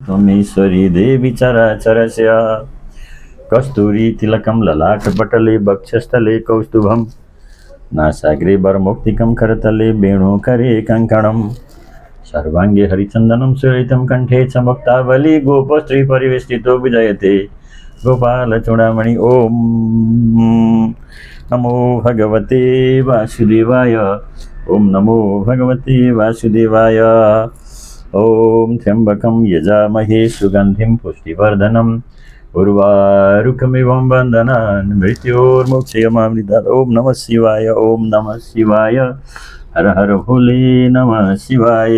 त्वमेश्वरी देवी चराचरस्य कस्तूरी तिलकं ललाटपटले वक्षस्थले कौस्तुभं नासाग्रे वरमौक्तिकं करतले वेणुकरे कङ्कणं सर्वाङ्गे हरिचन्दनं सुरहितं कण्ठे च मुक्तावली गोपस्त्री परिवेष्टितो विजयते गोपालचूडामणि ॐ नमो भगवते वासुदेवाय ॐ नमो भगवते वासुदेवाय ॐ त्र्यम्बकं यजामहे सुगन्धिं पुष्टिवर्धनम् उर्वारुकमिवं वन्दनान् मृत्योर्मुक्षयमामृतात् ॐ नमः शिवाय ॐ नमः शिवाय हर हर भोले नमः शिवाय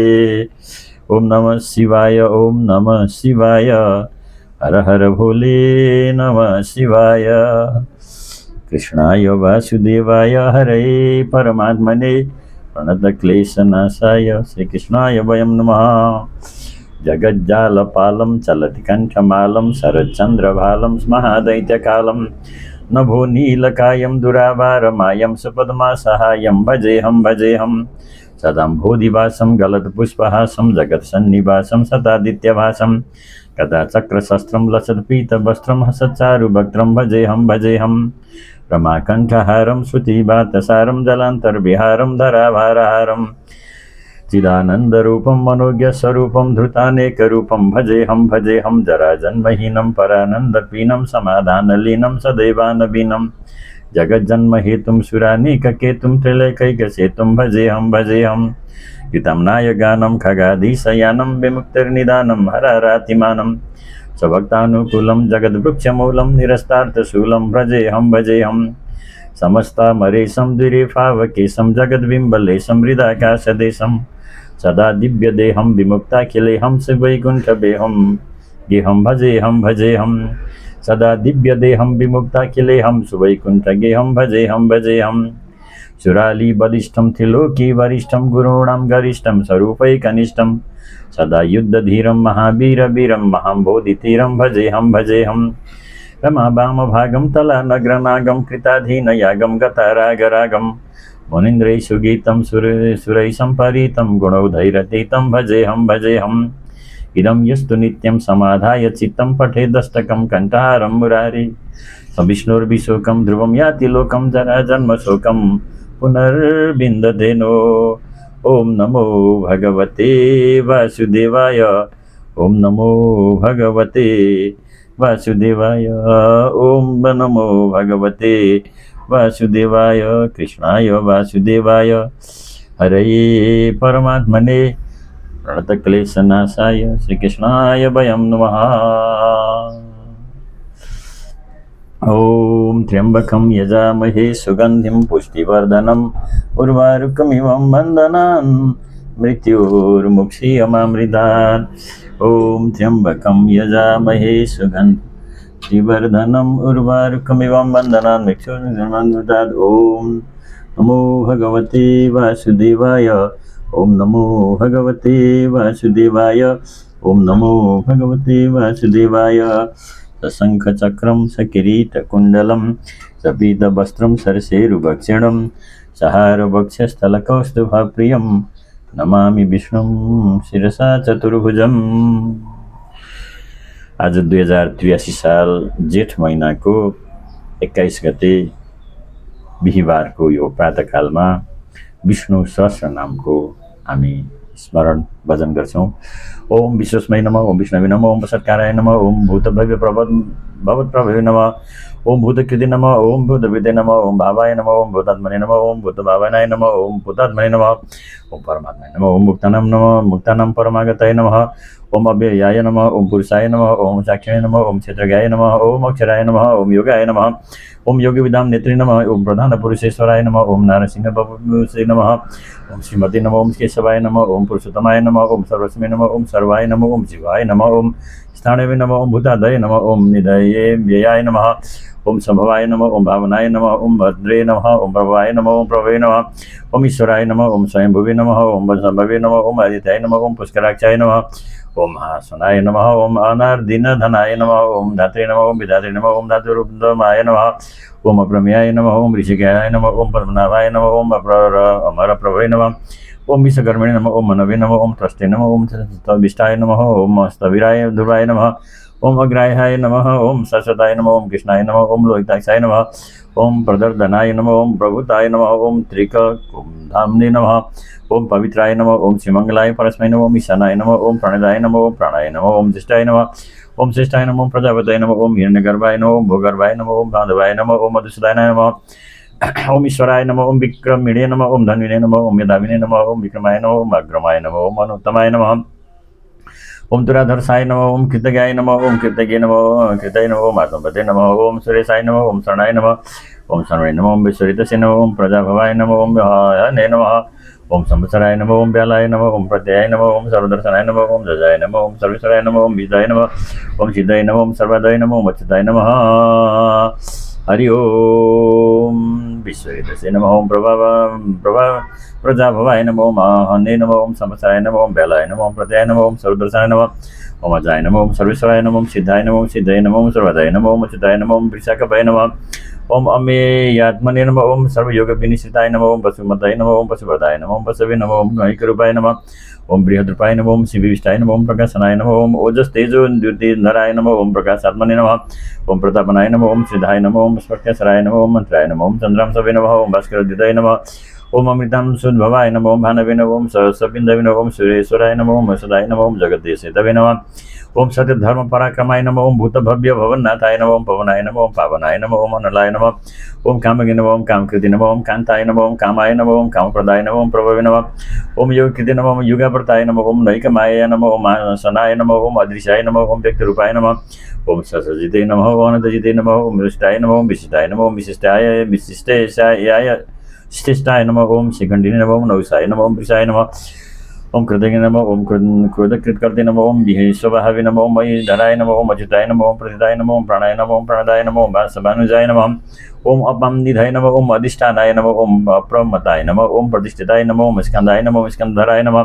ॐ नमः शिवाय ॐ नमः शिवाय हर हर भोले नमः शिवाय कृष्णाय वासुदेवाय हरे परमात्मने प्रणतक्लेशनाशाय श्रीकृष्णाय वयं नमः जगज्जालपालं चलतिकण्ठमालं शरच्चन्द्रभालं महादैत्यकालं नभो नीलकायं दुरावारमायं सुपद्मासहायं भजेऽहं सदाम्भोधिवासं गलत्पुष्पहासं जगत्सन्निवासं सदादित्यभासं गदाचक्रशस्त्रं लसत्पीतवस्त्रं हसच्चारुवक्त्रं भजेऽहं रमाकण्ठहारं श्रुतिवातसारं जलान्तर्विहारं धराभारहारं चिदानन्दरूपं मनोज्ञस्वरूपं धृतानेकरूपं भजेऽहं जराजन्महीनं परानन्दपीनं समाधानलीनं सदैवानवीनं जगज्जन्महेतुं सुरानीककेतुं त्रिलोकैकसेतुं भजेऽहं युतं नायगानं खगाधीशयानं विमुक्तिर्निदानं हरारातिमानं स्वभक्तानुकूलं जगद्वृक्षमूलं निरस्तार्थशूलं भजेऽहं समस्तामरेशं द्विरेफावकेशं जगद्बिम्बलेशं हृदाकाशदेशं सदा दिव्यदेहं विमुक्ताखिलेहं शिवैकुण्ठवेहं गेहं भजेऽहं सदा दिव्यदेहं विमुक्ताखिलेहं सुवैकुण्ठगेहं भजेऽहं सुराली बलिष्ठं त्रिलोकी वरिष्ठं गुरूणां गरिष्ठं स्वरूपैकनिष्ठं सदा युद्धधीरं महावीरवीरं महाम्बोधितीरं भजेऽहं रमावामभागं तलानग्रनागं कृताधीनयागं गतारागरागं मुनीन्द्रैः सुगीतं सुरैः सम्परीतं गुणौधैरतीतं भजेऽहं इदं यस्तु नित्यं समाधाय चित्तं पठेदष्टकं कण्ठहारं मुरारी विष्णुर्विशोकं ध्रुवं याति लोकं जराजन्मशोकं पुनर्विन्दते नो ॐ नमो भगवते वासुदेवाय ॐ नमो भगवते वासुदेवाय ॐ नमो भगवते वासुदेवाय कृष्णाय वासुदेवाय हरये परमात्मने प्रणतक्लेशनाशाय श्रीकृष्णाय वयं नमः ॐ त्र्यम्बकं यजामहे सुगन्धिं पुष्टिवर्धनम् उर्वारुकमिवं वन्दनान् मृत्योर्मुक्षीयमामृतात् ॐ त्र्यम्बकं यजामहे सुगन्धिवर्धनम् उर्वारुकमिवं वन्दनान् मृत्योर्मुक्षीयमामृतात् ॐ नमो भगवते वासुदेवाय ॐ नमो भगवते वासुदेवाय ॐ नमो भगवते वासुदेवाय सशङ्खचक्रं सकिरीटकुण्डलं सपीतवस्त्रं सरसेरुभक्षणं सहारवक्षस्थलकौस्तुभप्रियं नमामि विष्णुं शिरसा चतुर्भुजम्। आज 2083 साल जेठ महिनाको 21 गते बिहिबारको यो प्रातःकालमा विष्णु सहस्र नामको हामी स्मरण भजन गर्छौं। ओम विश्वस्मै नमः, ओम विष्णवे नमः, ओम सत्काराय नमः, ओम भूतभव्य भवत्प्रभवे नमः, ओम भूतकृते नमः, ओम भूतविदे नमः, ओम भावाय नमः, ओम भूतात्मने नमः, ओम भूतभावनाय नमः, ओम भूतात्मने नमः, ओम परमात्माय नमः, ओम मुक्तानां परमागताय नमः, ओम अव्ययाय नमः, ओम पुरुषाय नमः, ओम साक्षिणे नमः, ओम क्षेत्रज्ञाय नमः, ओम अक्षराय नमः, ओम योगाय नमः, ओम योगिविदां नेत्रे नमः, ओम प्रधान पुरुषेश्वराय नमः, ओम नारसिंह बभूषे नमः, ओम श्रीमते नमः, ओम केशवाय नमः, ओम पुरुषोत्तमाय नमः, ओम सर्वस्मै नमः, ओम सर्वाय नमः, ओम शिवाय नमः, ओम स्थाणवे नमः, ओम भूतादये नमः, ओम निधये व्ययाय नमः, ओम संभवाय नमः, ओम भावनाय नमः, ओम भद्रे नमः, ओम प्रभवाय नमः, ओम प्रभवे नमः, ओम ईश्वराय नमः, ओम स्वयंभुवे नमः, ओम संभवे नमः, ओम आदित्याय नमः, ओम पुष्कराक्षाय नमः, ओम महासनाय नमः, ओम अनार्दिनधनाय नमः, ओम धात्रे नमः, ओम विधात्रे नमः, ओम धातुरूपमाय नमः, ओम अप्रमेयाय नमः, ओम ऋषिकेयाय नमः, ओम पद्मनाभाय नमः, ओम अमर प्रभवे नमः, ओम विश्वकर्मणे नमः, ओम मनवे नमः, ओम त्रस्ते नमः, ओम विष्टाय नमः, ओम स्थविराय ध्रुवाय नमः, ओम अग्राह्याय नमः, ओम शाश्वताय नमः, ओम कृष्णाय नमः, ओम लोहिताक्षाय नमः, ओम प्रदर्दनाय नमः, ओम प्रभुताय नमः, ओम त्रिकधाम्ने नमः, ओम पवित्राय नमः, ओम श्रीमंगलाय परस्मै नमः, ओम ईशानाय नमः, ओम प्रणदाय नमः, ओम प्राणाय नमः, ओम ज्येष्ठाय नमः, ओम श्रेष्ठाय नमः, ओम प्रजापतये नमः, ओम हिरण्यगर्भाय नमः, ओम भूगर्भाय नमः, ओम बांधवाय नमः, ओम मधुसूदनाय नमः, ओम ईश्वराय नमः, ओम विक्रमिणे नमः, ओम धन्विने नमः, ओम मेधाविने नमः, ओम विक्रमाय नमः, ओम अग्रमाय नमः, ओम अनुत्तमाय नमः, ओम तुराधर्षाय नमः, ओम कृतज्ञाय नमः, ओम कृतज्ञ नमः, कृतय नमः, ओम आत्मपते नमः, ओम सुरेशाय नमः, ओम शरणाय नमः, ओम शरणे नमः, ओम विश्वरितसे नमः, ओम प्रजाभवाय नमः, ओम विहायने नमः, ओम संवत्सराय नमः, ओम व्यालाय नमः, ओम प्रत्ययाय नमः, ओम सर्वदर्शनाय नमः, ओम जजाय नमः, ओम सर्वेश्वराय नमः, ओम विजयाय नमः, ओम सिद्धाय नमः, ओम सर्वदाय नमः, ओम अच्युताय नमः। हरि ओम विश्वरितसे नमः, ओम प्रजाभवाय नमः, ओम आहने नमः, ओम संवत्सराय नमः, ओम व्यालाय नमः, ओम प्रत्ययाय नमः, ओम सर्वदर्शनाय नमः, ओम अजाय नमः, ओम सर्वेश्वराय नमः, ओम सिद्धाय नमः, ओम सिद्धये नमः, ओम सर्वदाय नमः, ओम अच्युताय नमः, ओम वृषाकपाय नमः, ओम अमेयात्मने नमः, ओम सर्वयोग विनिश्चिताय नमः, ओम पशुमताय नमः, ओम पशुपदाय नमः, ओम पशवे नमः, ओम ऐक्यरूपाय नमः, ओम बृहद्रूपाय नमः, ओम शिविष्टाय नमः, ओम प्रकाशनाय नमः, ओम ओजस तेजो द्युतिधराय नमः, ओम प्रकाशात्मने नमः, ओम प्रतापनाय नमः, ओम श्रीधाय नमः, ओम स्पर्शराय नमः, ओम मंत्राय नमः, ओम चंद्रांशवे नमः, ओम भास्करोदिताय नमः, ओम अमृतां सुद्भवाय नमः, ओम भानवे नमः, ओम सहस्रबिंदवे नमः, ओम सुरेश्वराय नमः, ओम सदाय नमः, ओम जगद्देशितवे नमः, ओम सत्य धर्म पराक्रमाय नमः, ओम भूत भव्य भवन्नाथाय नमः, ओम पवनाय नमः, ओम पावनाय नमः, ओम अनलाय नमः, ओम कामगे नमः, ओम कामकृति नमः, ओम कांताय नमः, ओम कामाय नमः, ओम कामप्रदाय नमः, ओम प्रभवे नमः, ओम योगकृति नमः, ओम युगावर्ताय नमः, ओम नैकमाय नमः, ओम सनाय नमः, ओम अदृशाय नमः, ओम व्यक्तिरूपाय नमः, ओम ससजिते नमः, ओम अनन्तजिते नमः, ओम विशिष्टाय नमः, ओम विशिष्टाय नमः, ओम विशिष्टाय विशिष्टेशाय श्रेष्ठाय नमः, ओम शिखंडिने नमः, ओम नवसाय नमः, ओम वृषाय नमः, ओम कृतज्ञ नमः, ओम क्रोधकृतकर्ते नमः, ओम विहेश्वभावे नमः, ओम मयीधराय नमः, ओम अच्युताय नमः, ओम प्रथिताय नमः, ओम प्राणाय नमः, ओम प्रणदाय नमः, ओम भानुजाय नमः, ओम अपामनिधाय नमः, ओम अधिष्ठानाय नमः, ओम अप्रमताय नमः, ओम प्रतिष्ठिताय नमः, ओम स्कंदाय नमः, ओम स्कंधराय नमः,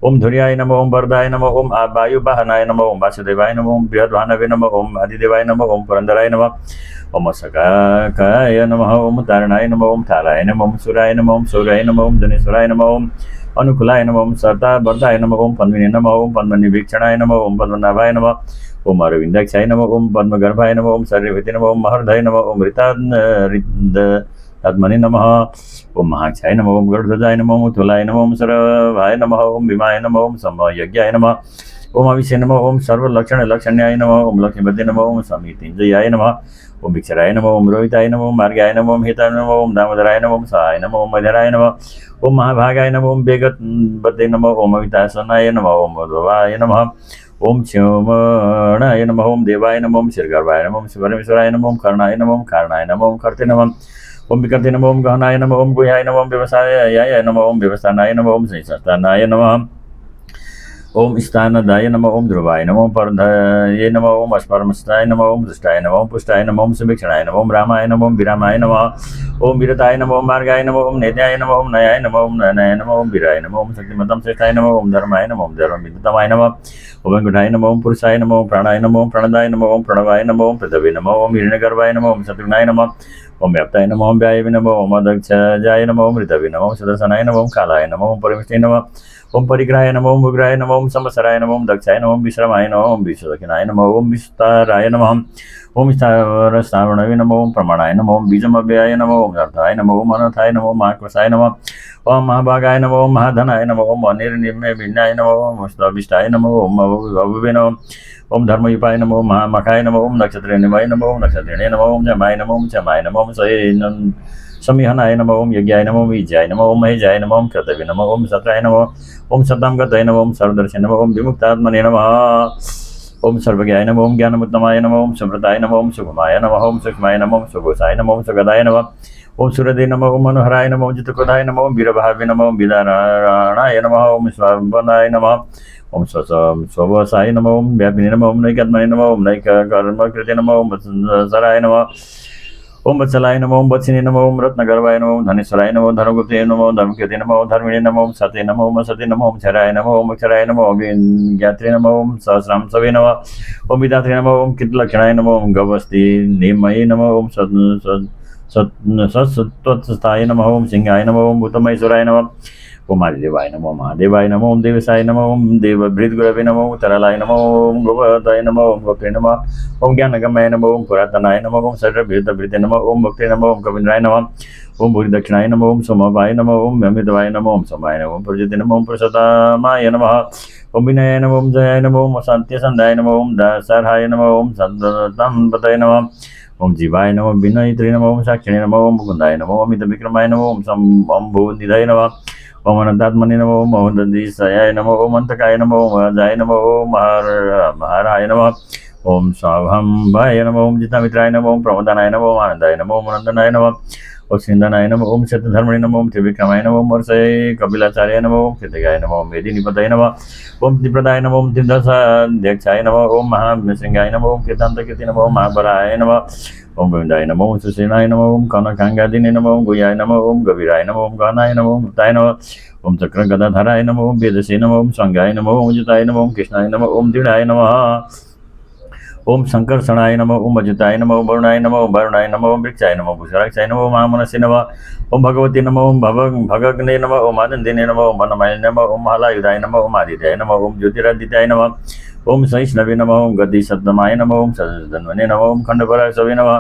ओम धुर्याय नमः, ओम वरदाय नमः, ओम वायुवाहनाय नमः, ओम वासुदेवाय नमः, ओम बृहद्भानवे नमः, ओम आदिदेवाय नमः, ओम पुरंदराय नमः, ओम सकाय नमः, ओम तारणाय नमः, ओम थाराय नमः, ओम सुराय नमः, ओम सौराय नमः, ओम जनेश्वराय नमः, ओम अनुकूलाय नमः, ओम सर्तावर्ताय नमः, ओम पद्मिने नमः, ओम पद्मनिवीक्षणाय नमः, ओम पद्मनाभाय नमः, ओम अरविंदाक्षाय नमः, ओम पद्मगर्भाय नमः, ओम शरीरवते नमः, ओम महर्धय नमः, ओम ऋतात्मने नमः, ओम महाक्षाय नमः, ओम गरुड़ध्वजाय नमः, ओम उत्तुलाय नमः, ओम सर्वाय नमः, ओम भीमाय नमः, ओम समयज्ञाय नमः, ओम अविषे नमः, ओम सर्वलक्षण्याय नमः, ओम लक्ष्मीपते नमः, ओम समितिंजयाय नमः, ओम भिक्षराय नमः, ओम रोहिताय नमः, ओम मार्गाय नमः, ओम हिताय नमः, ओम दामोदराय नमः, ओम सहाय नमः, ओम मधुराय नमः, ओम महाभागाय नमः, ओम वेगवते नमः, ओम अवितासनाय नमः, ओम मधुवाय नमः, ओम क्षोमणाय नमः, ओम देवाय नमः, ओम श्रीगर्भाय नमः, ओम शिवरेश्वराय नमः, ओम कर्णाय नमः, ओम कारणाय नमः, ओम कर्ते नमः, ओम विकर्ते नमः, ओम गहनाय नमः, ओम गुह्याय नमः, ओम व्यवसायाय नमः, ओम व्यवस्थानाय नमः, ओम संस्थानाय नमः, ओम स्थानदाय नमः, ओम ध्रुवाय नमः, ओम परधये नमः, ओम अस्पर्मस्ताय नमः, ओम दुष्टाय नमः, ओम पुष्टाय नमः, ओम सुभिक्षणाय नमः, ओम रामाय नमः, ओम विरामाय नमः, ओम वीरताय नमः, ओम मार्गाय नमः, ओम नेत्याय नमः, ओम नयाय नमः, ओम नयनाय नमः, ओम वीराय नमः, ओम शक्तिमतं श्रेष्ठाय नमः, ओम धर्माय नमः, ओम धर्मविदुतमाय नमः, ओम वेंकटाय नमः, ओम पुरुषाय नमः, ओम प्राणाय नमः, ओम प्रणदाय नमः, ओम प्रणवाय नमः, ओम पृथ्वी नमः, ओम हिरण्यगर्भाय नमः, ओम शत्रुघ्नाय नमः, ओम व्याप्ताय नमः, ओम व्यायवे नमः, ओम अदक्षजाय नमः, ओम ऋतवे नमः, ओम सुदर्शनाय नमः, ओम कालाय नमः, ओम परमेष्ठे नमः, ओम परिग्रहाय नमः, ओम उग्राय नमः, ओम संवत्सराय नमः, ओम दक्षाय नमः, ओम विश्रमाय नमः, ओम विश्वदक्षिणाय नमः, ओम विस्ताराय नमः, ओम स्थावरणवे नमः, ओम प्रमाणाय नमः, ओम बीजमव्ययाय नमः, ओम अर्थाय नमः, ओम अनर्थाय नमः, ओम महाकोशाय नमः, ओम महाभागाय नमः, ओम महाधनाय नमः, ओम अनिर्निम्य भिन्नाय नमः, ओम अष्टाभिष्टाय नमः, ओम अभुवे नमः, ओम धर्मयुपाय नमः, ओम महामखाय नमः, ओम नक्षत्रेणिमाय नमः, ओम नक्षत्रेणे नमः, ओम जमाय नमः, ओम चमाय नमः, ओम समिहनाय नमः, ओम यज्ञाय नमः, ओम ईजाय नमः, ओम महेजाय नमः, ओम कर्तव्य नमः, ओम सत्राय नमः, ओम सतांगताय नमः, ओम सर्वदर्शय नमः, ओम विमुक्तात्मने नमः, ओम सर्वज्ञाय नमः, ओम ज्ञानमुत्तमाय नमः, ओम सुब्रताय नमः, ओम सुगमाय नमः, ओम सूक्ष्माय नमः, ओम सुगोसाय नमः, ओम सुगदाय नमः, ओम सूर्यदे नमः, ओम मनोहराय नमः, ओम जितक्रोधाय नमः, ओम वीरभावे नमः, ओम विदाराणाय नमः, ओम स्वावनाय नमः, ओम स्ववसाय नमः, ओम व्यापिने नमः, ओम नैकात्मने नमः, ओम नैककर्मकृते नमः, ओम वत्सराय नमः, ओम वत्सलाय नमः, ओम वत्सिने नमः, ओम रत्नगर्भाय नमः, ओम धनेश्वराय नमः, ओम धर्मगुप्ते नमः, ओम धर्मकृते नमः, ओम धर्मिणे नमः, ओम सते नमः, ओम सते नमः, ओम क्षराय नमः, ओम अक्षराय नमः, ओम ज्ञात्रे नमः, ओम सहस्रांशवे नमः, ओम विदात्रे नमः, ओम कृतलक्षणाय नमः, ओम गवस्ति निमये नमः, ओम सत्त्वत्स्थाय नमः, ओम सिंहाय नमः, ओम भूतमहेश्वराय नमः, ओम आदिदेवाय नमो महादेवाय नमो ओम देवसाय नमो ओम देवभृद्गुरवे नमो तरलाय नमो ओम गोपताय नमो ओम गोप्ते नमो ओम ज्ञानगमय नमो ओम पुरातनाय नमो ओम सर्वभृतभृते नमो ओम भक्ते नमो ओम कविन्द्राय नमो ओम भूरि दक्षिणाय नमो ओम सोमवाय नमो ओम अमृतवाय नमो ओम सोमाय नमो ओम प्रजते नमो ओम पुरुषोत्तमाय नमः ओम विनयाय नमो ओम जयाय नमो ओम शान्त्यसन्धाय नमो ओम दासारहाय नमो ओम सद्दत्तम्पतये नमः ओम जीवाय नमो विनयित्रे नमो ओम साक्षिणे नमो ओम मुकुन्दाय नमो ओम मितविक्रमाय नमो ओम शम्भुनिधये नमः ओम अनन्तात्मने नमो ओम महोदधिसयाय नमो ओम अन्तकाय नमो ओम अजाय नमो ओम महाराय नमः ओम स्वाभम्भाय नमो ओम जितामित्राय नमो ओम प्रमोदानाय नमो ओम आनन्दाय नमो ओम नन्दनाय नमः ओम सिन्धनाय नमो ओम शतधर्मणे नमो ओम त्रिविक्रमाय नमो ओम वर्षये कपिलाचार्याय नमो ओम कृतिकाय नमो ओम वेदिनीपतये नमः ओम त्रिप्रदाय नमो ओम त्रिदशाध्यक्षाय नमो ओम महाशृंगाय नमो ओम कीर्तान्तकीर्ति नमो ओम महाबराय नमः ओम गोविंदाय नमो ओम सुसेनाय नमो ओम कनकांगादिने नमो ओम गुह्याय नमो ओम गवीराय नमो ओम गहनाय नमो ओम मुक्ताय नमो ओम चक्रगदाधराय नमो ओम वेदसे नमो ओम स्वांगाय नमो ओम उजिताय नमो ओम कृष्णाय नमो ओम दृढाय नमः ओम संकर्षणाय नमो ओम अजिताय नमो ओम वरुणाय नमो ओम वरुणाय नमो ओम वृक्षाय नमो भूषराक्षाय नमो ओम महामनसे नमः ओम भगवते नमो ओम भगग्ने नमो ओम आनन्दिने नमो ओम वनमाय नमो ओम महालायुधाय नमो ओम आदित्याय नमो ओम ज्योतिरादित्याय नमः ओम सहिष्णवे नमः ओम गतिसद्दमाय नमो ओम सदधन्वने नमो ओम खण्डपराशवे नमः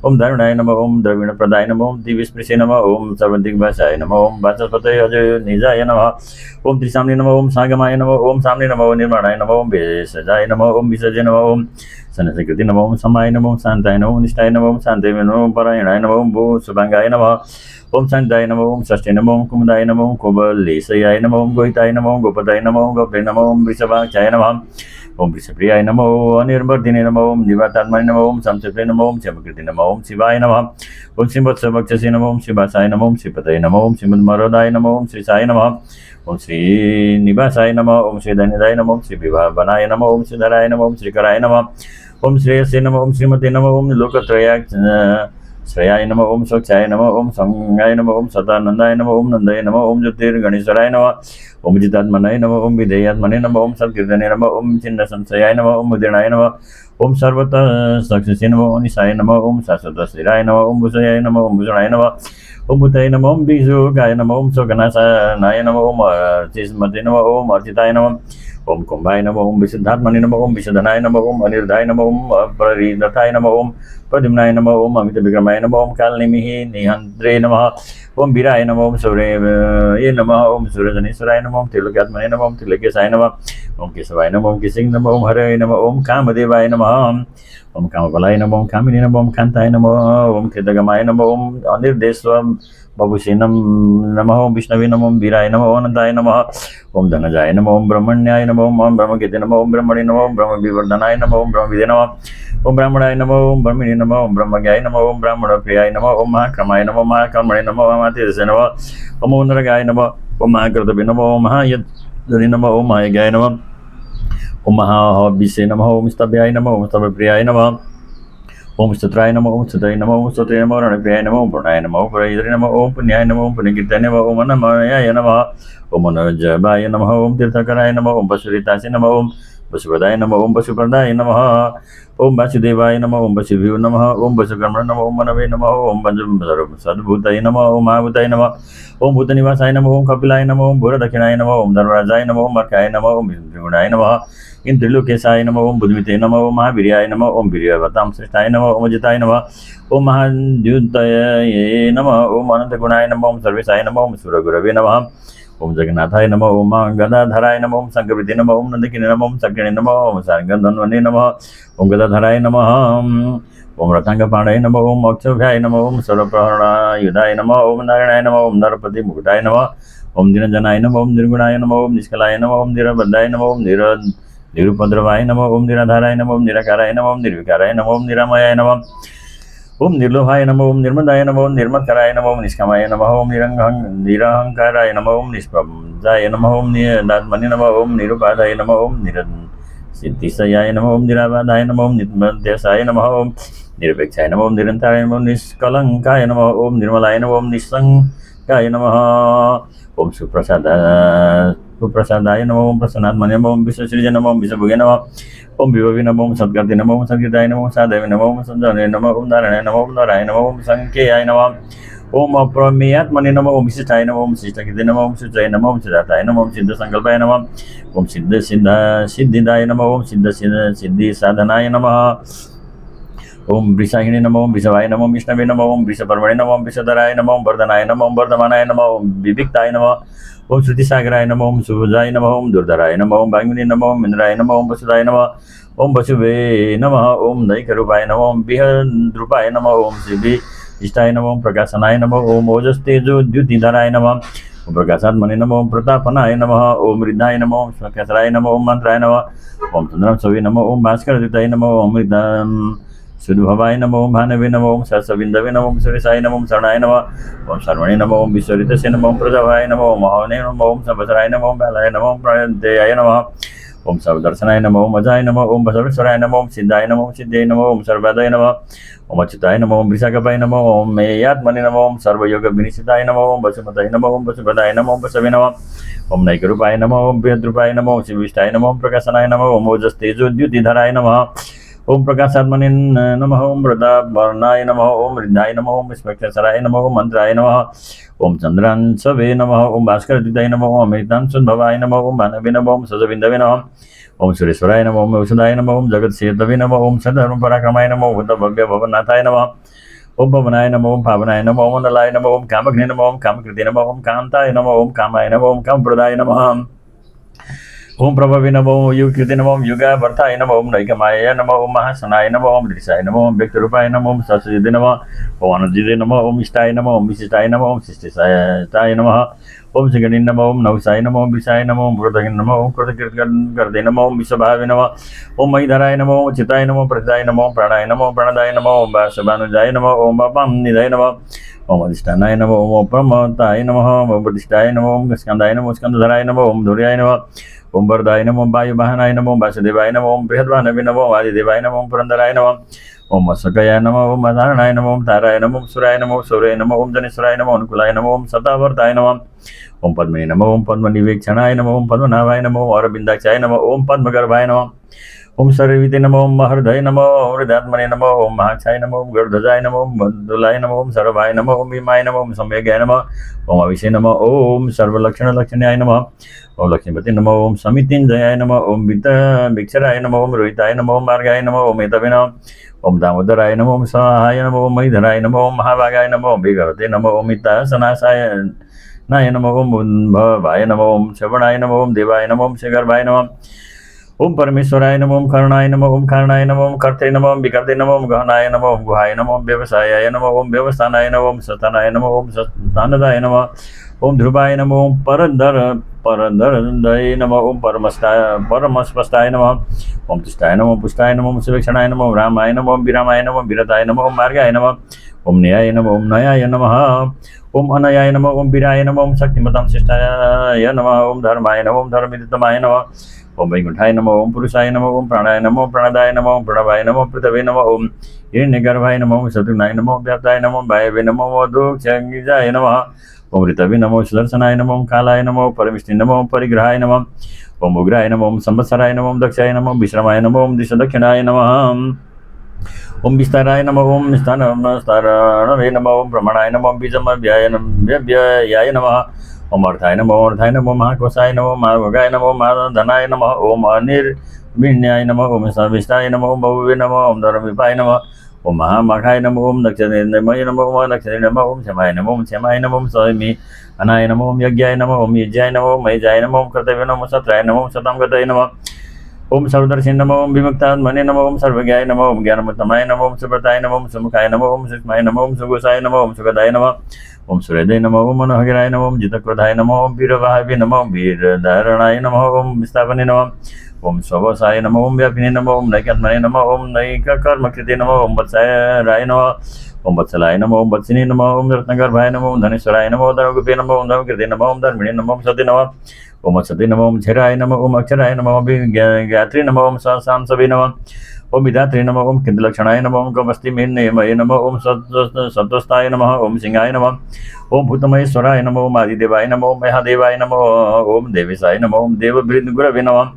ओम दारुणाय नमो ओम द्रविणप्रदाय नमो ओम दिव्यस्पृशे नमः ओम सर्वदिग्भासाय नमो ओम वाचस्पतये अजनिजाय नमः ओम त्रिसाम्ने नमो ओम सागमाय नमो ओम साम्ने नमो ओम निर्माणाय नमो ओम भेषजाय नमो ओम विसर्जय नमो ओम सनसकृति नमो ओम समाय नमो ओम शान्ताय नमो ओम निष्ठाय नमो ओम शान्ते नमो ओम परायणाय नमो ओम भू शुभांगाय नमः ओम शान्ताय नमो ओम षष्ठे नमो ओम कुमुदाय नमो ओम कुबलेशयाय नमो ओम गोहिताय नमो ओम गोपदाय नमो ओम गोप्ते नमो ओम वृषभाक्षाय नमः ओम वृषप्रियाय नमो अनिर्वर्धिने नमो ओम निवातात्मने नमो ओम संक्षिप्ते नमो ओम क्षमकृति नमो ओम शिवाय नमः ओम श्रीवत्सवक्षसे नमो ओम शिवासाय नमो ओम श्रीपतये नमो ओम श्रीमन्मरोदाय नमो ओम श्रीसाय नमः ओम श्रीनिवासाय नमः ओम श्रीधन्यदाय नमो ओम श्रीविभावनाय नमो ओम श्रीधराय नमो ओम श्रीकराय नमः ओम श्रेयसे नमो ओम श्रीमते नमो ओम लोकत्रयाय श्रेयाय नमो ओम स्वच्छाय नमो ओम संगाय नमो ओम सदानंदाय नमो ओम नंदाय नमो ओम ज्योतिर्गणेश्वराय नमः ओम जितात्मनाय नमो ओम विधेयात्मने नमो ओम सत्कीर्तने नमो ओम चिन्ह संशयाय नमो ओम मुदिरणाय नमः ओम सर्वतः सक्सेसे नमो ओम निशाय नमो ओम शाश्वत स्थिराय नमो ओम भूषयाय नमो ओम भूषणाय नमः ओम भूताय नमो ओम विजुगाय नमो ओम शोकनाशाय नमो ओम चिस्मते नमो ओम अर्चिताय नमः ओम कुंभाय नमो ओम विशुद्धात्मने नमो ओम विशुद्धनाय नमो ओम अनिरुद्धाय नमो ओम परिरथाय नमो ओम प्रद्युम्नाय नमो ओम अमित विक्रमाय नमो ओम कालनेमिः निहन्त्रे नमः ओम वीराय नमो ओम सूर्ये नमः ओम सूर्यजनेश्वराय नमो ओम त्रिलोक्यात्मने नमो ओम त्रिलोकेशाय नमः ओम केशवाय नमो ओम केशिं नमो ओम हरये नमो ओम कामदेवाय नमः ओम कामबलाय नमो ओम कामिनी नमो ओम कान्ताय नमो ओम खेदगमाय नमो ओम अनिर्देश्वम बभूषिणं नमः ओम विष्णवे नमो ओम वीराय नमो अनन्ताय नमः ओम धनजाय नमो ओम ब्रह्मण्याय नमो ओम ब्रह्मकेते नमो ओम ब्रह्मणे नमो ओम ब्रह्मविवर्धनाय नमो ओम ब्रह्मविदे नमः ओम ब्राह्मणाय नमो ओम ब्रह्मिणे नमो ओम ब्रह्मज्ञाय नमो ओम ब्राह्मणप्रियाय नमो ओम महाक्रमाय नमो महाकर्मणे नमो ओम महातीर्थे नमो ओम उन्नरगाय नमो ओम महाकृतवे नमो ओम महायज्ञे नमो ओम महायज्ञाय नमः ओम महाहविषे नमः ओम स्तभ्याय नमः ओम स्तभप्रियाय नमः ओम स्तत्राय नमः ओम स्तुताय नमः ओम स्तुते नमः रणप्रियाय नमः ओम पूर्णाय नमः ओम पुरैदरे नमः ओम पुण्याय नमः ओम पुण्यकीर्तने नमः ओम अनमयाय नमः ओम मनोजवाय नमः ओम तीर्थकराय नमः ओम पशुरितासे नमः ओम पशुपदाय नमः ओम पशुप्रदाय नमः ओम वासुदेवाय नमः ओम वसुभ्यो नमः ओम वसुकर्मणे नमः ओम मनवे नमः ओम सद्भूताय नमः ओम महाभूताय नमः ओम भूतनिवासाय नमः ओम कपिलाय नमः ओम भूरदक्षिणाय नमः ओम धर्मराजाय नमः ओम अर्काय नमः ओम त्रिगुणाय नमः इन त्रिलोकेशाय नमः ओम बुद्धिमिते नमः ओम महावीर्याय नमः ओम वीर्यवतां श्रेष्ठाय नमः ओम अजिताय नमः ओम महाद्युतये नमः ओम अनन्तगुणाय नमः ओम सर्वेशाय नमः ओम सुरगुरवे नमः ओम जगन्नाथाय नमः ओम गदाधराय नमः ओम संककृते नमः ओम नंदकिने नमः ओम सकिणे नमः ओम सारंगधन्वने नमः ओम गदाधराय नमः ओम रथांगपाणाय नमः ओम अक्षोभ्याय नमः ओम सर्वप्रहरणायुधाय नमः ओम नारायणाय नमः ओम नरपति मुकुटाय नमः ओम निरंजनाय नमः ओम निर्गुणाय नमः ओम निष्कलाय नमः ओम निरबद्धाय नमः ओम निरुपद्रवाय नमः ओम निराधाराय नमः ओम निराकाराय नमः ओम निर्विकाराय नमः ओम निरामयाय नमः ओम निर्लोभाय नमः ओम निर्मदाय नमः ओम निर्मत्कराय नमः ओम निष्कामाय नमः ओम निरहंकाराय नमः ओम निष्प्रभजाय नमः ओम निरात्मने नमः ओम निरुपाधाय नमः ओम निरसिद्धिशयाय नमः ओम निराबाधाय नमः ओम नित्यसाय नमः ओम निरपेक्षाय नमः ओम निरंतराय नमः ओम निष्कलंकाय नमः ओम निर्मलाय नमः ओम निस्संगाय नमः ओम सुप्रसादाय नमः ओम प्रसन्नात्मने नमः ओम विश्वसृजय नमः ओम विश्वभोगे नमः ओम विभवे नमः ओम सत्कृते नमः ओम संकीर्ताय नमः ओम साधवे नमः ओम संजने नमः ओम नारायणाय नमः ओम नारायण नमः ओम संख्याय नमः ओम अप्रमेयात्मने नमः ओम विशिष्टाय नमः ओम शिष्टकृते नमः ओम शुचाय नमः ओम सिद्धार्थाय नमः ओम सिद्धसंकल्पाय नमः ओम सिद्धिदाय नमः ओम सिद्धि साधनाय नमः ओम वृषाहिणे नमः ओम वृषभाय नमः ओम विष्णवे नमः ओम वृषपर्वणे नमः ओम वृषधराय नमः ओम वर्धनाय नमः ओम वर्धमानाय नमः ओम विविक्ताय नमः ओम श्रुतिसागराय नमः ओम शुभजाय नमः ओम दुर्धराय नमः ओम वाग्मिने नमः ओम इंद्राय नमः ओम वसुदाय नमः ओम वसुवे नमः ओम दैकरूपाय नमः ओम विहद्रूपाय नमः ओम शिवी इष्टाय नमः ओम प्रकाशनाय नमः ओम ओजस्तेजो द्युतिधराय नमः ओम प्रकाशात्मने नमः ओम प्रतापनाय नमः ओम हृदयाय नमः ओम स्वकेसराय नमः ओम मंत्राय नमः ओम चंद्रम सवे नमः ओम भास्करदूताय नमः ओम सुदभवाय नमः ओम भानवे नमः ओम सरसविंदवे नमः ओम सुरेशाय नमः ओम शरणाय नमः ओम सर्वणे नमः ओम विश्वरितस्य नमः ओम प्रजाभाय नमः ओम महोने नमः ओम संवत्सराय नमः ओम बालाय नमः ओम प्रणतेयाय नमः ओम सर्वदर्शनाय नमः ओम अजाय नमः ओम सर्वेश्वराय नमः ओम सिद्धाय नमः ओम सिद्धये नमः ओम सर्वदाय नमः ओम अच्युताय नमः ओम विशाखापाय नमः ओम मेयात्मने नमः ओम सर्वयोग विनिश्चिताय नमः ओम वसुमताय नमः ओम वसुपदाय नमः ओम वसवे नमः ओम नैकरूपाय नमः ओम बृहद्रूपाय नमः ओम शिविष्टाय नमः ओम प्रकाशनाय नमः ओम ओजस्तेजोद्युतिधराय नमः ओम प्रकाशात्मने नमः ओम प्रतापवर्णाय नमः ओम हृदयाय नमः ओम विश्वकेसराय नमः ओम मंत्राय नमः ओम चंद्रांशवे नमः ओम भास्करदूताय नमः ओम अमृतांशुभवाय नमः ओम भानवे नमः ओम सजविंदवे नमः ओम सुरेश्वराय नमः ओम वसुदाय नमः ओम जगत्सेतवे नमः ओम सधर्म पराक्रमाय नमः ओम भव्य भवनाथाय नमः ओम पवनाय नमः ओम पावनाय नमः ओम नलाय नमः ओम कामघ्ने नमः ओम कामकृते नमः ओम कांताय नमः ओम कामाय नमः ओम कामप्रदाय नमः ओम प्रभवे नमः ओम युगकृते नमः ओम युगावर्ताय नमः ओम नैकमाय नमः ओम महासनाय नमः ओम दृशाय नमः ओम व्यक्तरूपाय नमः ओम सत्सजिते नमः ओम अनजिते नमः ओम इष्टाय नमः ओम विशिष्टाय नमः ओम शिष्टिसाय नमः ओम शिगणे नमः ओम नवसाय नमः ओम विषाय नमः ओम क्रोधगे नमः ओम क्रोधकृते नमः ओम विश्वभावे नमः ओम मयिधराय नमः ओम चिताय नमः प्रतिदाय नमः ओम प्राणाय नमः ओम प्रणदाय नमः ओम वासवानुजाय नमः ओम अपानिधाय नमः ओम अधिष्ठानाय नमः ओम प्रमताय नमः ओम प्रतिष्ठाय नमः ओम स्कंदाय नमः स्कंदधराय नमः ओम धुर्याय नमः ओम वरदाय नमः ओम वायुवाहनाय नमः ओम वासुदेवाय नमः ओम बृहद्वानवे नमः ओम आदिदेवाय नमः ओम पुरंदराय नमः ओम असकयाय नमः ओम अधारणाय नमः ओम ताराय नमः ओम सुराय नमः ओम सौर्याय नमः ओम जनेश्वराय नमः अनुकूलाय नमः ओम सतावर्ताय नमः ओम पद्मिनी नमः ओम पद्मनिवेक्षणाय नमः ओम पद्मनाभाय नमः ओम अरविंदाक्षाय नमः ओम पद्मगर्भाय नमः ओम सर्वविते नमः ओम महृदय नमः ओम हृदयात्मने नमः ओम महाक्षाय नमः ओम गरुडध्वजाय नमः ओम बंधुलाय नमः ओम सर्वाय नमः ओम भीमाय नमः ओम सम्यगाय नमः ओम अविषे नमः ओम सर्वलक्षणलक्षण्याय नमः ओम लक्ष्मीपति नमः ओम समितिंजयाय नमः ओम विक्षराय नमः ओम रोहिताय नमः ओम मार्गाय नमः ओम एतवे नमः ओम दामोदराय नमः ओम सहाय नमः ओम मयिधराय नमः ओम महाभागाय नमः ओम विगवते नमः ओम हितासनासाय नाय नमः ओम भवाय नमः ओम श्रवणाय नमः ओम देवाय नमः ओम शिगर्भाय नमः ओम परमेश्वराय नमः ओम करुणाय नमः ओम कारणाय नमः ओम कर्ते नमः ओम विकर्ते नमः ओम गहनाय नमः ओम गुहाय नमः ओम व्यवसायाय नमः ओम व्यवस्थानाय नमः ओम सतानाय नमः ओम सतानदाय नमः ओम ध्रुवाय नमः ओम परदरदय नमः ओम परमस्पष्टाय नमः ओम तुष्टाय नमः पुष्टाय नमः ओम सुवेक्षणाय नमः ओम रामाय नमः ओम विरामाय नमः ओम विरताय नमः ओम मार्गाय नमः ओम न्याय नमः ओम नयाय नमः ओम अनयाय नमः ओम वीराय नमः ओम शक्तिमतां शिष्टाय नमः ओम धर्माय नमः ओम धर्मविदितमाय नमः ओम वैकुंठाय नमः ओम पुरुषाय नमः ओम प्राणाय नमः ओम प्रणदाय नमः ओम प्रणवाय नमः पृथ्वे नमः ओम हिरण्यगर्भाय नमः ओम शत्रुघ्नाय नमः ओम व्याप्ताय नमः ओम वायवे नमः ओम अधोक्षजाय नमः ओम ऋतवे नमः ओम सुदर्शनाय नमः ओम कालाय नमः ओम परमिष्टि नमः ओम परिग्रहाय नमः ओम उग्राय नमः ओम संवत्सराय नमः ओम दक्षाय नमः ओम विश्रमाय नमः ओम दिशदक्षिणाय नमः ओम विस्ताराय नमः ओम स्थारणवे नमः ओम प्रमाणाय नमः ओम बीजमव्ययाय नमः ओम अर्थाय नमः ओम अर्थाय नमः महाकोशाय नमः महाभोगाय नमः ओम धनाय नमः ओम अनिर्विण्याय नमः ओम सर्विष्ठाय नमः ओम बहुवे नमः ओम धर्मविपाय नमः ओम महामखाय नमः ओम दक्षिणेन्द्रमय नमः ओम दक्षिणे नमः ओम क्षमाय नमः ओम क्षमाय नमः ओम स्वयं अनाय नमः ओम यज्ञाय नमः ओम यज्ञाय नमः ओम मयजाय नमः ओम कर्तव्य नमः सत्राय नमः ओम सतां गतये नमः ओम सर्वदर्शी नमः ओम विमुक्तात्मने नमः ओम सर्वज्ञाय नमः ओम ज्ञानमुत्तमाय नमः ओम सुव्रताय नमः ओम सुमुखाय नमः ओम सूक्ष्माय नमः ओम सुगोसाय नमः ओम सुगदाय नमः ओम सूर्योदय नमः ओम मनोहराय नमः ओम जितक्रोधाय नमः ओम वीरवाहवे नमः ओम वीरधारणाय नमः ओम विस्थापने नमः ओम स्वसाय नमः ओम व्यापिने नमः ओम नैकात्मने नमः ओम नैककर्मकृते नमः ओम वत्साय नमः ओम वत्सलाय नमः ओम वत्सिने नमः ओम रत्नगर्भाय नमः ओम धनेश्वराय नमः ओम धर्मगुपे नमः ओम धर्मकृते नमः ओम धर्मिणे नमः ओम सते नमः ओम सते नमः ओम क्षराय नमः ओम अक्षराय नमः ओम ज्ञात्री नमः ओम सांसवे नमः ओम विधात्री नमः ओम किंदलक्षणाय नमः ओम कमस्तिमेन्मये नमः ओम सत्वस्ताय नमः ओम सिंहाय नमः ओम भूतमहेश्वराय नमः ओम आदिदेवाय नमः ओम महादेवाय नमः ओम देवेशाय नमः ओम देवभृद्गुरवे नमः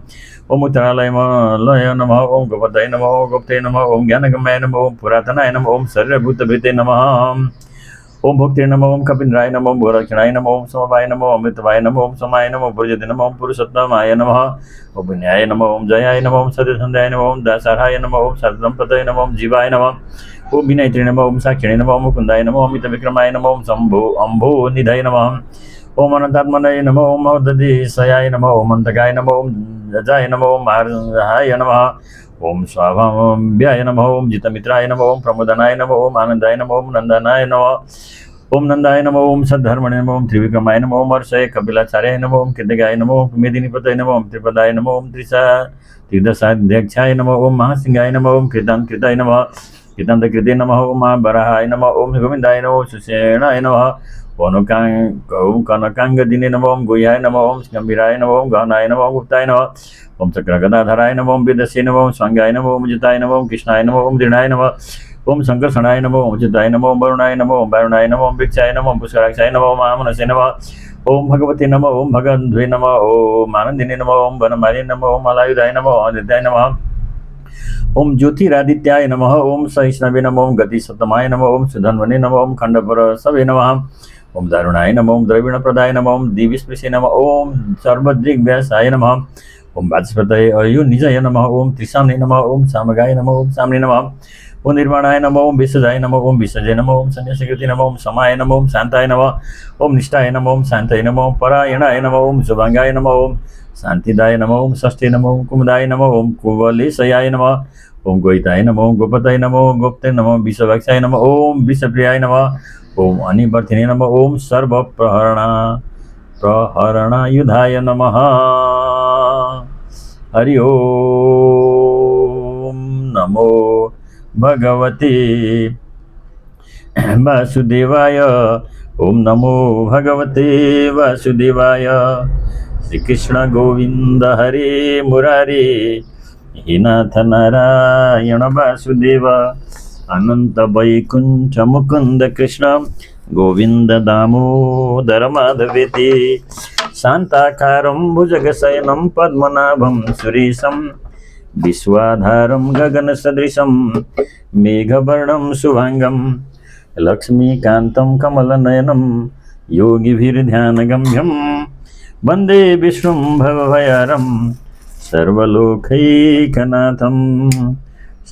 ओम उत्तरालय नमः ओम गोपदाय नमः ओम गुप्ते नमः ओम ज्ञानगम्याय नमः ओम पुरातनाय नमः ओम सर्वभूतभृते नमः ओम भक्ति नमः ओम कपिन्द्राय नमः ओम गोरक्षणाय नमः ओम समवाय नमः ओम अमृतवाय नमः ओम समाय नमः ओम भुजते नमः ओम पुरुषोत्तमाय नमः ओम विनयाय नमः ओम जयाय नमः ओम सत्यसन्धाय नमः ओम दासाराय नमः ओम सतदंपतये नमः ओम जीवाय नमः ओम विनयत्रे नमः ओम साक्षिणे नमः ओम मुकुन्दाय नमः ओम मितविक्रमाय नमः ओम शम्भो अम्भो निधये नमः ओम अनन्तात्मनये नमः ओम अवदधिसयाय नमः ओम अन्तकाय नमः ओम जजाय नमः ओम महाराय नमः ओम स्वाभाव्याय नमः ओम जितमित्राय नमः ओम प्रमोदनाय नमः ओम आनन्दाय नमः ओम नन्दनाय नमः ओम नंदाय नमो ओम सद्धर्मणे नमो ओम त्रिविक्रमाय नमो ओम हर्षय कपिलाचार्याय नमो ओम कृतगाय नमो ओम मेदिनीपतये नमो ओम त्रिपदाय नमो ओम त्रिदशाध्यक्षाय नमो ओम महासिंहाय नमो ओम कृतांतकृताय नमः कृतांतकृते नमः ओम महाबराहाय नमः ओम गोविंदाय नमो सुषेणाय नमः ओम कनकांगदिने नमो ओम गुह्याय नमो ओम गंभीराय नमो ओम गहनाय नमो ओम गुप्ताय नमः ओम चक्रगदाधराय नमो ओम विदस्ये नमो ओम स्वांगाय नमो ओम जिताय नमो ओम कृष्णाय नमो ओम दृढाय नमः ओम संकर्षणाय नमो ओम चिताय नमो ओम वरुणाय नमो ओम वारुणाय नमो ओम भिक्षाय नमो ओम पुष्कराक्षाय नमो ओम महामनसे नमः ओम भगवते नमो ओम भगवन्धवे नमः ओम आनंदिने नमो ओम वनमालिने नमो ओम अलायुधाय नमो ओम आदित्याय नमः ओम ज्योतिरादित्याय नमः ओम सहिष्णवे नमो ओम गतिसत्तमाय नमो ओम सुधन्वने नमो ओम खंडपरसवे नमः ओम दारुणाय नमो ओम द्रविणप्रदाय नमो ओम दिव्यस्पृशे नमः ओम सर्वदृग्व्यासाय नमः ओम वाचस्पतये अयुनिजय नमः ओम त्रिशाम्ने नमः ओम सामगाय नमः ओम साम्ने नमः ओम निर्वाणाय नमो ओम विसजाय नमो ओम विसजय नमो ओम संन्यासकृते नमो ओम समाय नमो ओम शांताय नमः ओम निष्ठाय नमो ओम शांतये नमो ओम परायणाय नमो ओम शुभांगाय नमो ओम शांतिदाय नमो ओम षष्ठे नमो ओम कुमुदाय नमो ओम कुवलेशयाय नमः ओम गोहिताय नमो ओम गोपताय नमो ओम गुप्ते नमो विषभक्षाय नमो ओम विषप्रियाय नमः ओम अनिवर्तिने नमो ओम प्रहरणायुधाय नमः हरि ओम नमो भगवते वासुदेवाय ओम नमो भगवते वासुदेवाय श्री कृष्ण गोविंद हरे मुरारे हे नाथ नारायण वासुदेव अनंत वैकुंठ मुकुंद कृष्ण गोविंद दामोदर माधवेति शांताकारं भुजगशयनं पद्मनाभं सुरेशं विश्वाधारं गगनसदृशं मेघवर्णं शुभांगं लक्ष्मीकान्तं कमलनयनं योगिभिर्ध्यानगम्यं वन्दे विष्णुं भवभयहरं सर्वलोकैकनाथं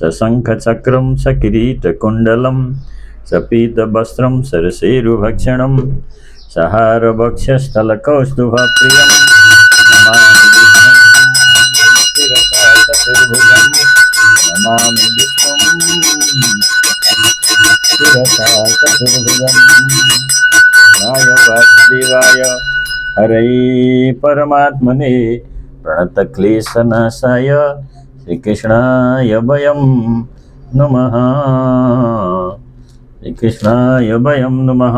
सशङ्खचक्रं सकिरीटकुण्डलं सपीतवस्त्रं सरसेरुभक्षणं सहारवक्षस्थलकौस्तुभप्रियं नमामि चतुर्भुजं नमामि विष्णुं शिरसा चतुर्भुजं नाय वासुदेवाय हरये परमात्मने प्रणतक्लेशनाशाय श्रीकृष्णाय वयं नमः श्रीकृष्णाय वयं नमः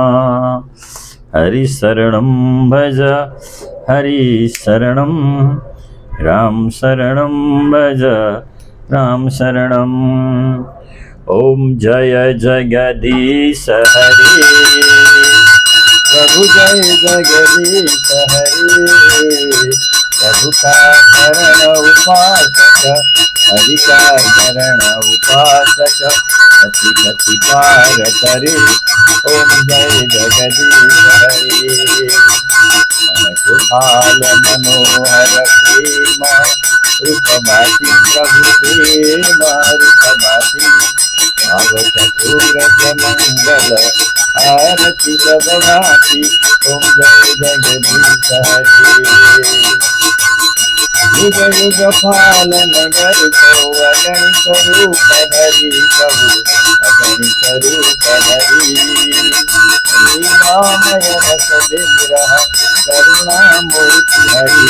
हरिशरणं भज हरिशरणं राम शरणं भज राम शरणं ओम जय जगदीश हरे प्रभु जय जगदीश हरे प्रभु का शरण उपासक हरि का शरण उपासक अति गति पार करे ओम जय जगदीश हरे मन कुशाल मनोहर प्रेम रूपभाति प्रभु प्रेम रूपभाति भागवत सूरत मंगल आरती सबभाति ओम जय जगदीश हरे युग युग पालन कर को अगणित रूप धरि प्रभु अगणित रूप धरि लीलामय रस विग्रह करुणामूर्ति हरि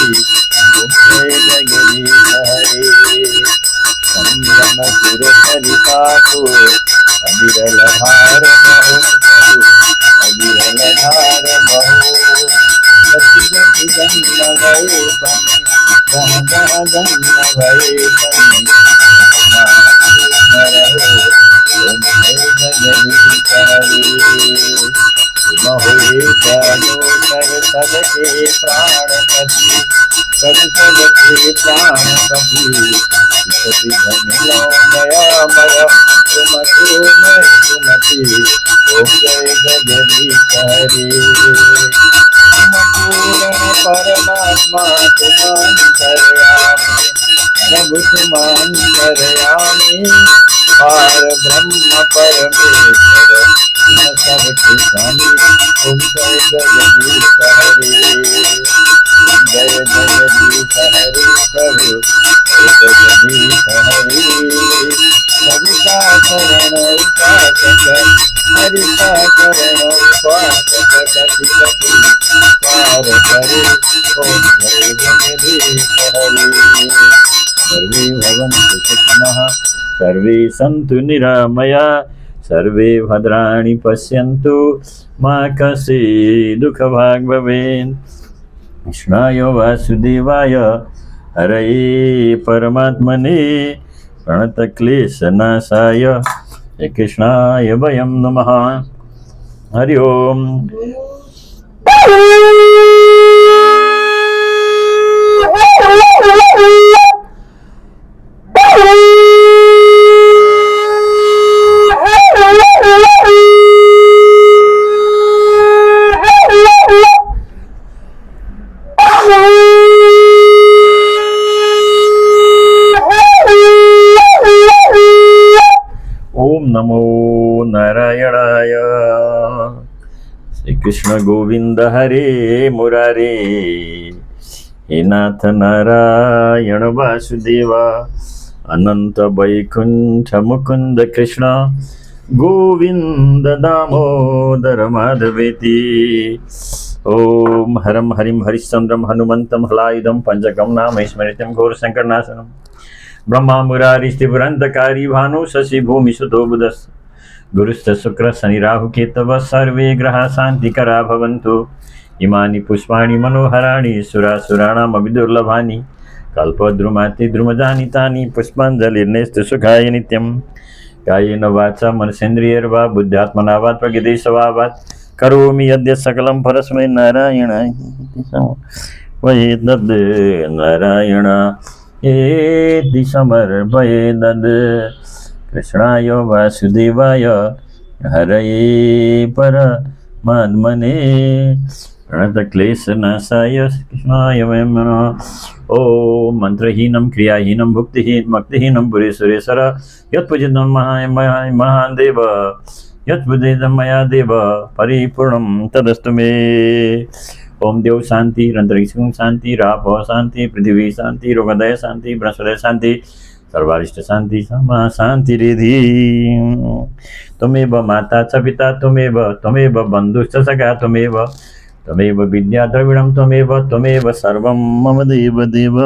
जय जगदीश हरे संयम सुर सरिता को अविरल धार बहु अविरल धार बहु गति गति जन्म गए बने गह गह जन्म गए बने ओम जय जगदीश हरे तुम हुए कर सबके प्राणपति प्रभु सबके प्राणपति सभी धन लो दयामय तुम सुमति ओम जय जगदीश हरे। पूर्ण परमात्मा तुमांतर्यामी प्रभु तुमांतर्यामी पार ब्रह्म परमेश्वर तुम सबके स्वामी। ओम जय जगदीश हरे। जय जगदीश हरे प्रभु जय जगदीश हरे। प्रभु का शरण उपासक हरि का शरण उपासक कति कति पार करे। ओम जय जगदीश हरे। सर्वे भवन्तु सुखिनः सर्वे सन्तु निरामया सर्वे भद्राणि पश्यन्तु मा कश्चित् दुःखभाग् भवेत्। कृष्णाय वासुदेवाय हरये परमात्मने प्रणतक्लेशनाशाय श्री कृष्णाय वयं नमः। हरि ओम। ओम नमो नारायणाय। श्री कृष्ण गोविंद हरे मुरारे हे नाथ नारायण वासुदेवा अनंत वैकुंठ मुकुंद कृष्ण गोविंद दामोदर माधवेति। ओम हरम हरिम हरिश्चंद्रम हनुमंतम हलायुधम पंचकम नाम स्मृतम घोर संकटनाशनम ब्रह्मा मुरारिस्त्रिपुरंतकारी भानु शशि भूमि सुतो बुधस् गुरुश्च शुक्र शनि राहु केतव सर्वे ग्रहा शांतिकरा भवन्तु। इमानि पुष्पाणि मनोहराणि सुरासुराणाम विदुर्लभानि कल्पद्रुमाति द्रुमजानि तानि पुष्पाञ्जलिर्नेस्तु सुखाय नित्यं। कायेन वाचा मनसेन्द्रियैर्वा बुद्ध्यात्मना वा प्रकृते स्वभावात् करोमि यद्यत् सकलं परस्मै नारायणाय वयेतद् नारायण एति समर्पयेतद्। कृष्णाय वासुदेवाय हरये परमात्मने प्रणतक्लेशनाशाय कृष्णाय वयं नमः। ओम मंत्रहीनं क्रियाहीनं भुक्तिहीनं पुरेश्वरेश्वर यत्पूजितं महान् देव यत्पूजितं मया देव परिपूर्णं तदस्तु मे। ओम देव शांति अंतरिक्ष शांति राप शांति पृथ्वी शांति रोगदय शांति बृहस्पति शांति सर्वारिष्ट शांति समा शांति रिधि। त्वमेव माता च पिता त्वमेव बन्धुश्च सखा त्वमेव विद्या द्रविणं त्वमेव सर्वं मम देव त्वमेव